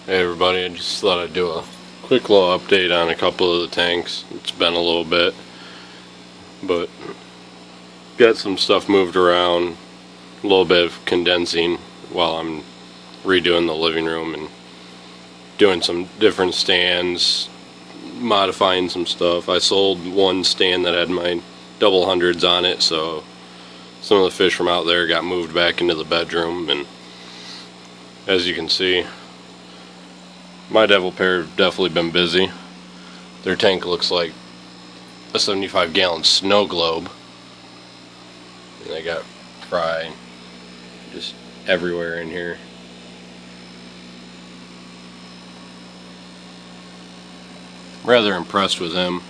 Hey everybody, I just thought I'd do a quick little update on a couple of the tanks. It's been a little bit, but got some stuff moved around, a little bit of condensing while I'm redoing the living room and doing some different stands, modifying some stuff. I sold one stand that had my double hundreds on it, so some of the fish from out there got moved back into the bedroom, and as you can see, my devil pair have definitely been busy. Their tank looks like a 75-gallon snow globe. And they got fry just everywhere in here. I'm rather impressed with him.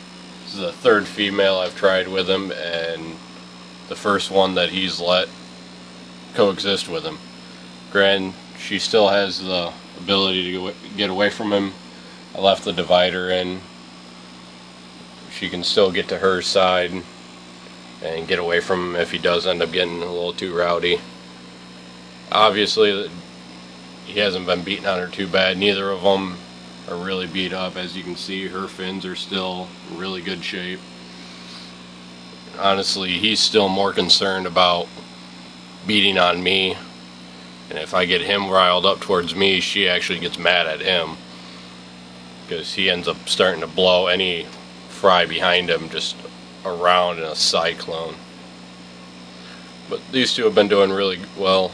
This is the third female I've tried with him, and the first one that he's let coexist with him. Granted, she still has the ability to get away from him. I left the divider in. She can still get to her side and get away from him if he does end up getting a little too rowdy. Obviously, he hasn't been beating on her too bad. Neither of them are really beat up. As you can see, her fins are still in really good shape. Honestly, he's still more concerned about beating on me. And if I get him riled up towards me, she actually gets mad at him, because he ends up starting to blow any fry behind him just around in a cyclone. But these two have been doing really well.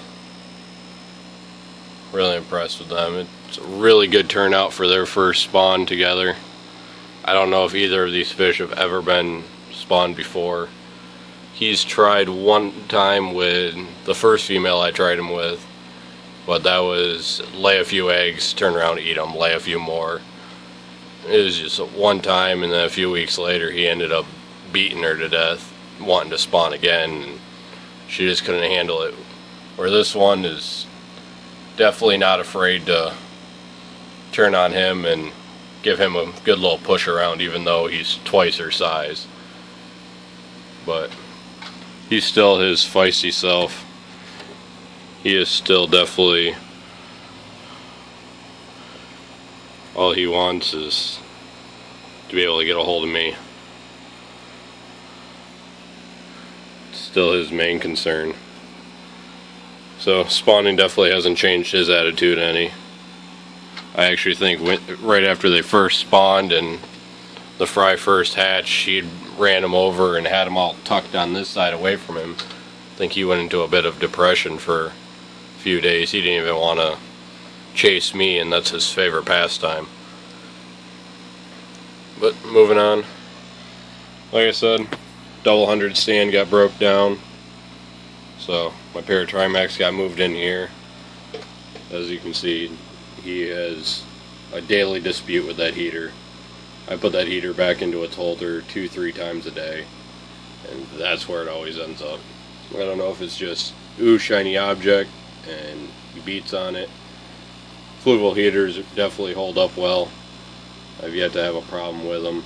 Really impressed with them. It's a really good turnout for their first spawn together. I don't know if either of these fish have ever been spawned before. He's tried one time with the first female I tried him with, but that was lay a few eggs, turn around, eat them, lay a few more. It was just one time, and then a few weeks later he ended up beating her to death, wanting to spawn again, and she just couldn't handle it. Where this one is definitely not afraid to turn on him and give him a good little push around, even though he's twice her size. But he's still his feisty self. He is still definitely, all he wants is to be able to get a hold of me. It's still his main concern. So spawning definitely hasn't changed his attitude any. I actually think right after they first spawned and the fry first hatched, he ran him over and had him all tucked on this side away from him. I think he went into a bit of depression for few days. He didn't even want to chase me, and that's his favorite pastime. But moving on, like I said, double hundred stand got broke down, so my pair of Trimax got moved in here. As you can see, he has a daily dispute with that heater. I put that heater back into its holder 2-3 times a day, and that's where it always ends up. I don't know if it's just ooh, shiny object, and he beats on it. Fluval heaters definitely hold up well. I've yet to have a problem with him.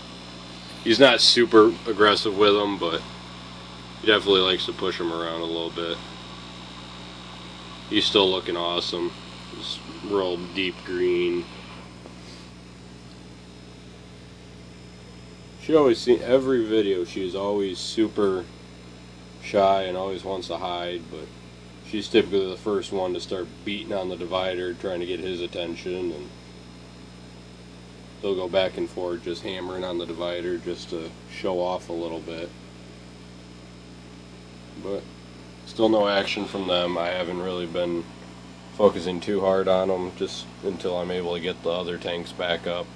He's not super aggressive with them, but he definitely likes to push them around a little bit. He's still looking awesome. Just real deep green. She always see every video. She's always super shy and always wants to hide, but she's typically the first one to start beating on the divider, trying to get his attention, and they'll go back and forth just hammering on the divider just to show off a little bit. But still no action from them. I haven't really been focusing too hard on them just until I'm able to get the other tanks back up.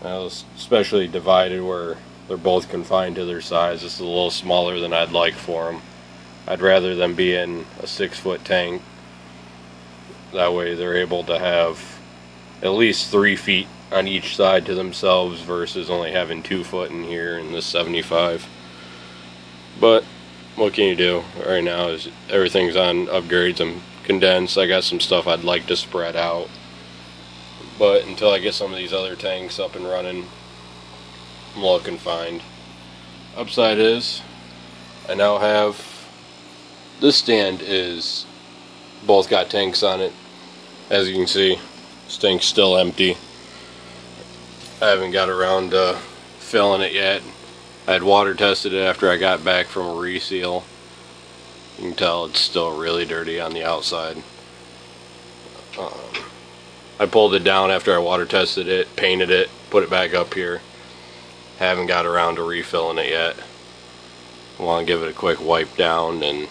I was especially divided where they're both confined to their size. This is a little smaller than I'd like for them. I'd rather them be in a 6-foot tank. That way they're able to have at least 3 feet on each side to themselves versus only having 2 foot in here in this 75. But what can you do? Right now is everything's on upgrades. I'm condensed. I got some stuff I'd like to spread out. But until I get some of these other tanks up and running, I'm a little confined. Upside is I now have this stand is both got tanks on it, as you can see. This tank's still empty. I haven't got around to filling it yet. I had water tested it after I got back from a reseal. You can tell it's still really dirty on the outside. I pulled it down after I water tested it, painted it, put it back up here. Haven't got around to refilling it yet. I want to give it a quick wipe down and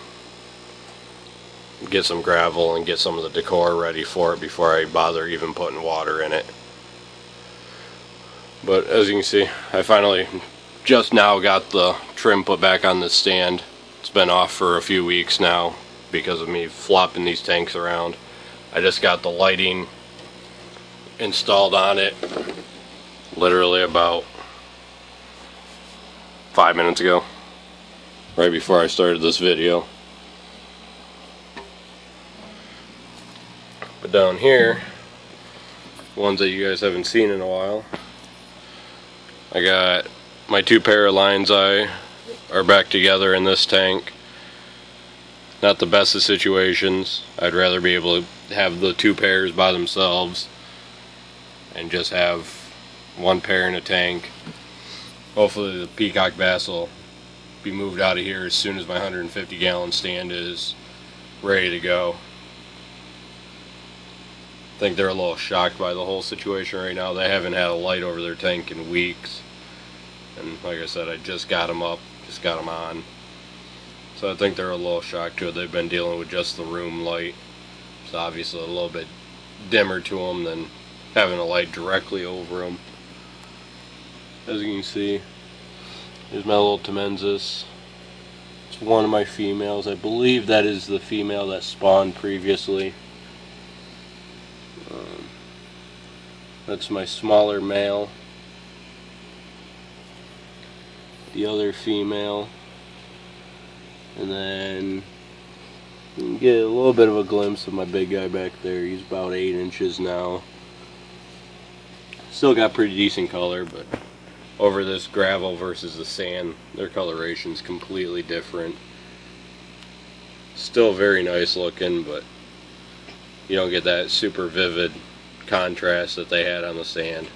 get some gravel and get some of the decor ready for it before I bother even putting water in it. But as you can see, I finally just now got the trim put back on the stand. It's been off for a few weeks now because of me flopping these tanks around. I just got the lighting installed on it literally about 5 minutes ago, right before I started this video. But down here, ones that you guys haven't seen in a while, I got my 2 pair of lines eye are back together in this tank. Not the best of situations. I'd rather be able to have the 2 pairs by themselves and just have 1 pair in a tank. Hopefully the peacock bass will be moved out of here as soon as my 150 gallon stand is ready to go. I think they're a little shocked by the whole situation right now. They haven't had a light over their tank in weeks. And like I said, I just got them up, just got them on. So I think they're a little shocked to it. They've been dealing with just the room light. It's obviously a little bit dimmer to them than having a light directly over them. As you can see, here's my little Temensis. It's one of my females. I believe that is the female that spawned previously. That's my smaller male. The other female. And then you can get a little bit of a glimpse of my big guy back there. He's about 8 inches now. Still got pretty decent color, but over this gravel versus the sand, their coloration's completely different. Still very nice looking, but you don't get that super vivid contrast that they had on the sand.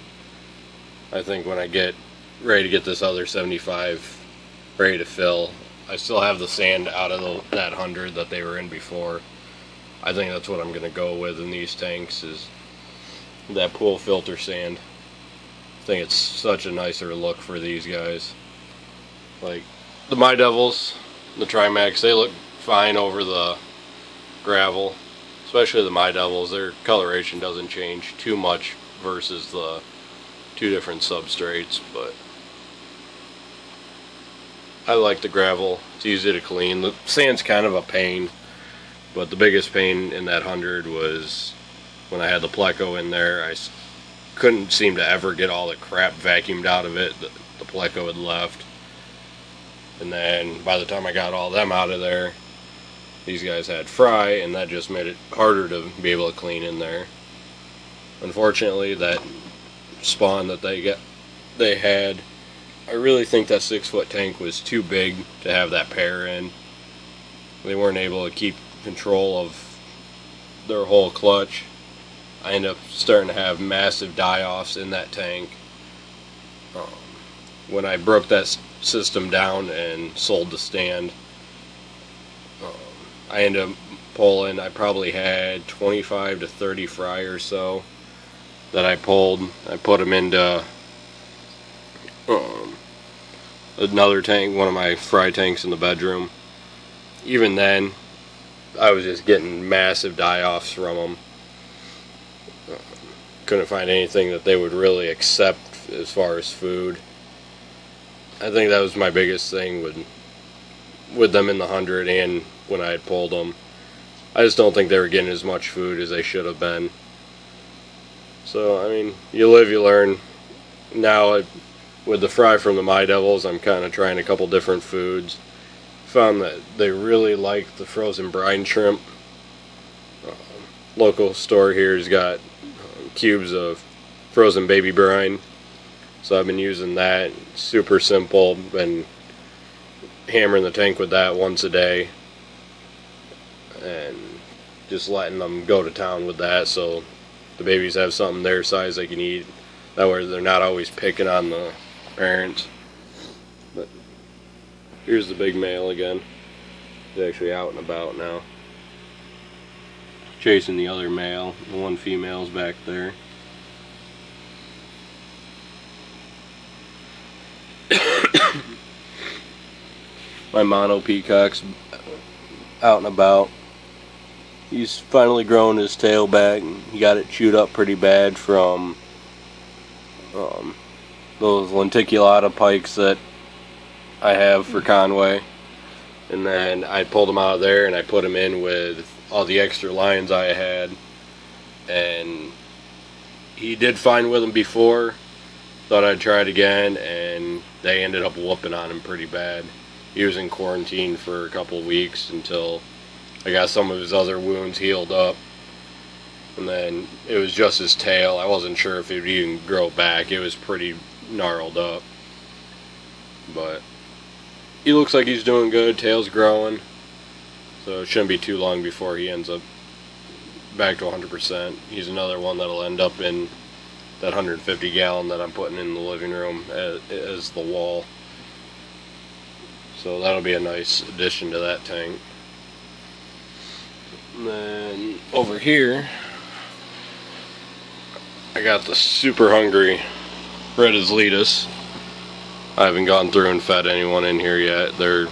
I think when I get ready to get this other 75 ready to fill, I still have the sand out of that 100 that they were in before. I think that's what I'm going to go with in these tanks, is that pool filter sand. I think it's such a nicer look for these guys. Like the My Devils, the Trimax, they look fine over the gravel. Especially the My Devils, their coloration doesn't change too much versus the 2 different substrates, but I like the gravel. It's easy to clean. The sand's kind of a pain, but the biggest pain in that 100 was when I had the Pleco in there. I couldn't seem to ever get all the crap vacuumed out of it that the Pleco had left. And then by the time I got all them out of there, these guys had fry, and that just made it harder to be able to clean in there. Unfortunately, that spawn that they had, I really think that 6-foot tank was too big to have that pair in. They weren't able to keep control of their whole clutch. I ended up starting to have massive die-offs in that tank. When I broke that system down and sold the stand, I ended up pulling, I probably had 25 to 30 fry or so that I pulled. I put them into another tank, one of my fry tanks in the bedroom. Even then, I was just getting massive die-offs from them. Couldn't find anything that they would really accept as far as food. I think that was my biggest thing with them in the 100 and when I had pulled them. I just don't think they were getting as much food as they should have been. So, I mean, you live, you learn. Now, with the fry from the My Devils, I'm kind of trying a couple different foods. Found that they really like the frozen brine shrimp. Local store here has got cubes of frozen baby brine. So I've been using that. Super simple. Been hammering the tank with that once a day. And just letting them go to town with that. So the babies have something their size they can eat. That way they're not always picking on the parents. But here's the big male again. He's actually out and about now, chasing the other male. The one female's back there. My mono peacock's out and about. He's finally grown his tail back. He got it chewed up pretty bad from those lenticulata pikes that I have for Conway. And then I pulled him out of there and I put him in with all the extra lions I had. And he did fine with them before. Thought I'd try it again, and they ended up whooping on him pretty bad. He was in quarantine for a couple of weeks until I got some of his other wounds healed up. And then it was just his tail. I wasn't sure if it would even grow back. It was pretty gnarled up. But he looks like he's doing good. Tail's growing. So it shouldn't be too long before he ends up back to 100%. He's another one that'll end up in that 150 gallon that I'm putting in the living room as the wall. So that'll be a nice addition to that tank. And then over here, I got the super hungry red Asletus. I haven't gone through and fed anyone in here yet. They're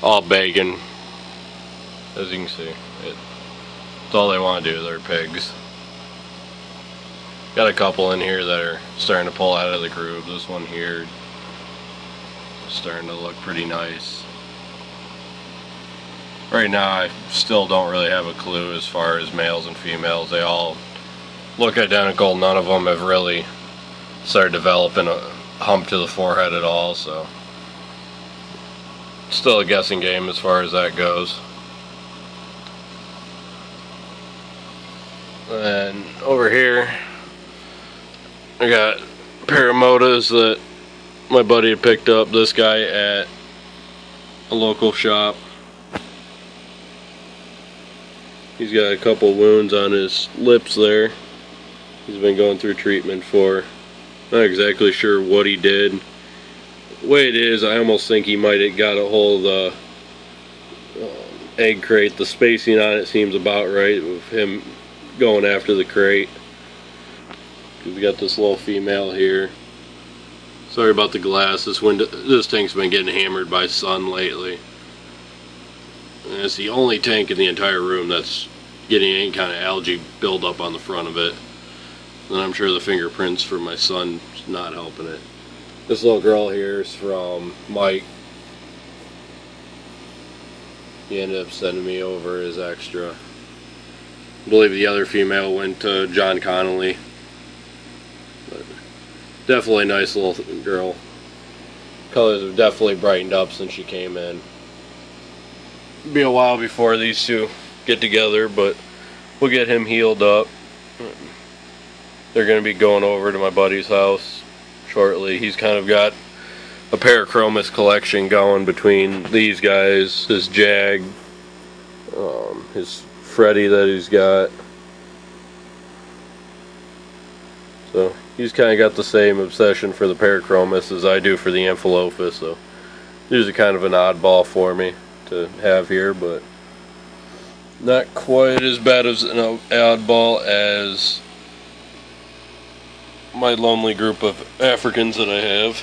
all begging. As you can see, it's all they want to do. They're pigs. Got a couple in here that are starting to pull out of the group. This one here is starting to look pretty nice. Right now I still don't really have a clue as far as males and females. They all look identical. None of them have really started developing a hump to the forehead at all, so still a guessing game as far as that goes. And over here I got paramotas that my buddy had picked up. This guy at a local shop. He's got a couple wounds on his lips there. He's been going through treatment for. Not exactly sure what he did. The way it is, I almost think he might have got a hold of the egg crate. The spacing on it seems about right with him going after the crate. We got this little female here. Sorry about the glass. This tank's been getting hammered by sun lately. And it's the only tank in the entire room that's getting any kind of algae buildup on the front of it. And I'm sure the fingerprints for my son's not helping it. This little girl here is from Mike. He ended up sending me over his extra. I believe the other female went to John Connolly. But definitely a nice little girl. Colors have definitely brightened up since she came in. It'll be a while before these two get together, but we'll get him healed up. They're going to be going over to my buddy's house shortly. He's kind of got a Parachromis collection going between these guys, his Jag, his Freddy that he's got. So he's kind of got the same obsession for the Parachromis as I do for the Amphilophus. So these are kind of an oddball for me to have here, but not quite as bad as an oddball as my lonely group of Africans that I have.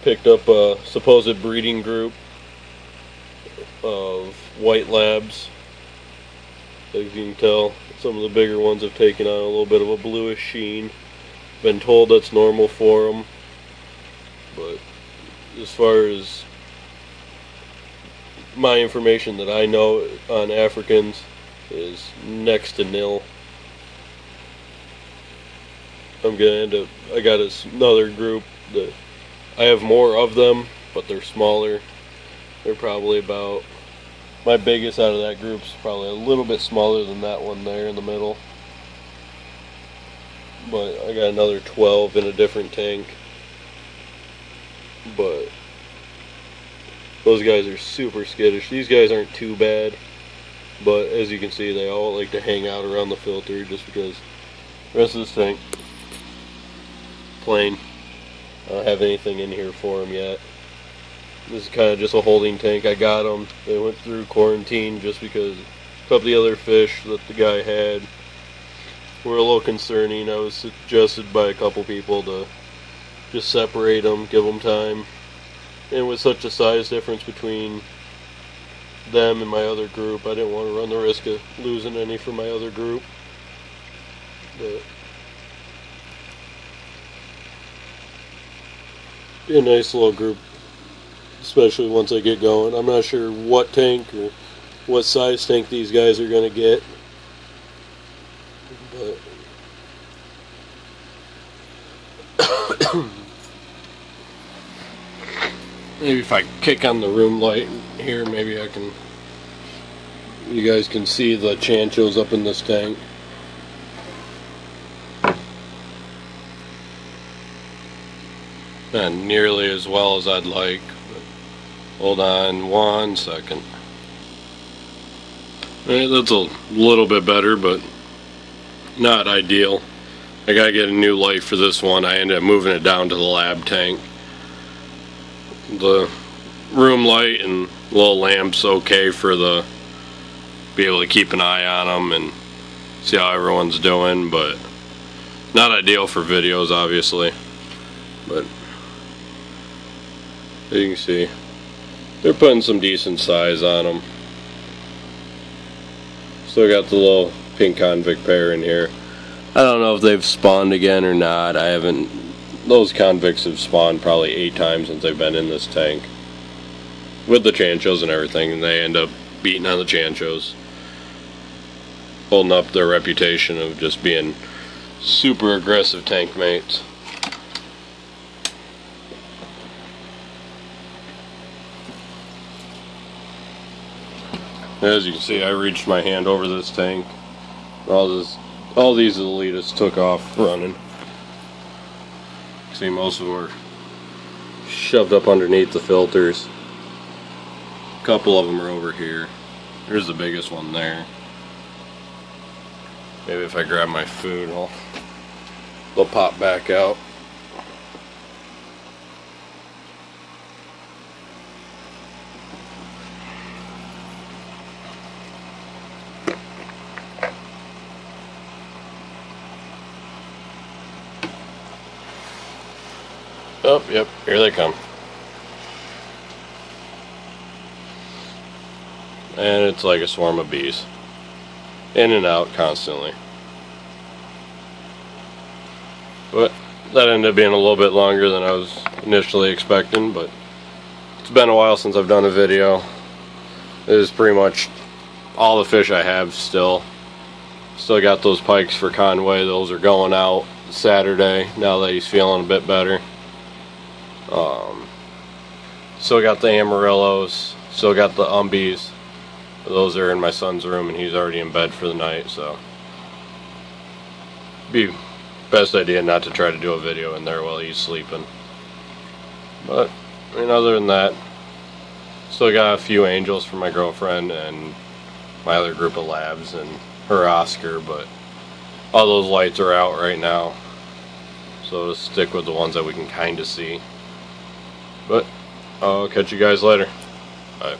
Picked up a supposed breeding group of white labs. As you can tell, some of the bigger ones have taken on a little bit of a bluish sheen. Been told that's normal for them, but as far as my information that I know on Africans is next to nil. I'm gonna end up, I got another group that I have more of them, but they're smaller. They're probably about, my biggest out of that group's probably a little bit smaller than that one there in the middle. But I got another 12 in a different tank. But those guys are super skittish. These guys aren't too bad. but as you can see, they all like to hang out around the filter just because the rest of this tank, plain. I don't have anything in here for them yet. This is kind of just a holding tank. I got them. They went through quarantine just because a couple of the other fish that the guy had were a little concerning. I was suggested by a couple people to just separate them, give them time. And with such a size difference between them and my other group, I didn't want to run the risk of losing any for my other group. But be a nice little group, especially once I get going. I'm not sure what tank or what size tank these guys are going to get, but maybe if I kick on the room light here, maybe you guys can see the chanchos up in this tank. Not nearly as well as I'd like, but hold on one second. Alright, that's a little bit better, but not ideal. I gotta get a new light for this one. I ended up moving it down to the lab tank. The room light and little lamp's okay for be able to keep an eye on them and see how everyone's doing, but not ideal for videos, obviously. But as you can see, they're putting some decent size on them. Still got the little pink convict pair in here. I don't know if they've spawned again or not. I haven't. Those convicts have spawned probably 8 times since they've been in this tank with the chanchos and everything, and they end up beating on the chanchos, holding up their reputation of just being super aggressive tank mates. As you can see, I reached my hand over this tank. All these elitists took off running. See, most of them are shoved up underneath the filters. A couple of them are over here. There's the biggest one there. Maybe if I grab my food, they'll pop back out. Oh, yep, here they come. And it's like a swarm of bees. In and out constantly. But that ended up being a little bit longer than I was initially expecting, but it's been a while since I've done a video. This is pretty much all the fish I have still. Still got those pikes for Conway. Those are going out Saturday now that he's feeling a bit better. Still got the Amarillos, still got the Umbies. Those are in my son's room and he's already in bed for the night, so be best idea not to try to do a video in there while he's sleeping. But I mean, other than that, still got a few angels for my girlfriend and my other group of labs and her Oscar, but all those lights are out right now, so let's stick with the ones that we can kind of see. But I'll catch you guys later. Bye.